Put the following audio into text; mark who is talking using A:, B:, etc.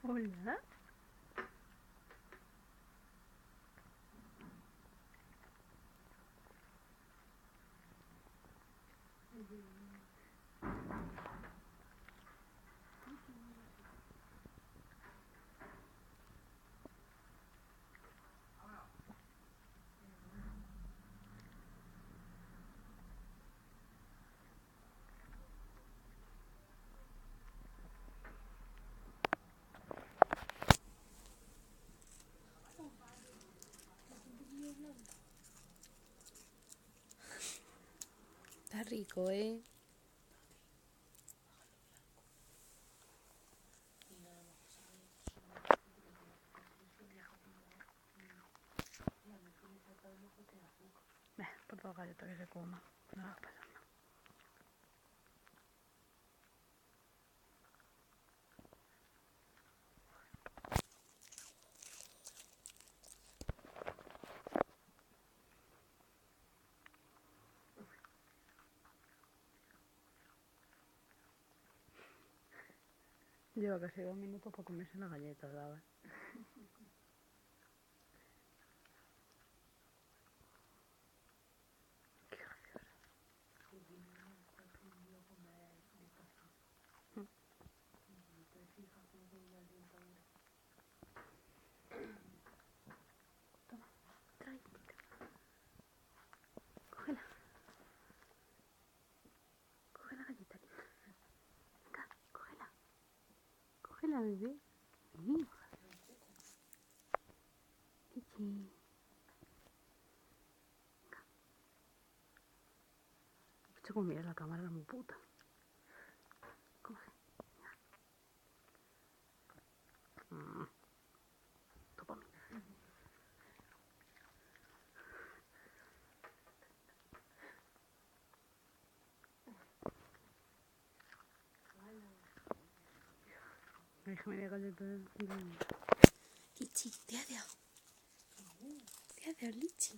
A: Hola. Está rico, ¿eh? Por favor, galleta que se coma. No va a pasar nada. Lleva casi 2 minutos para comerse la galleta, ¿sabes? Qué graciosa. Toma, trae. Cógela. Coge la galleta. Venga, cógela. Cógela, bebé. Sí. Chichi. Esto como mira la cámara, muy puta. Coge. Toma. Déjame de galleta. Lichi, te ha dado. Te ha dado, Lichi.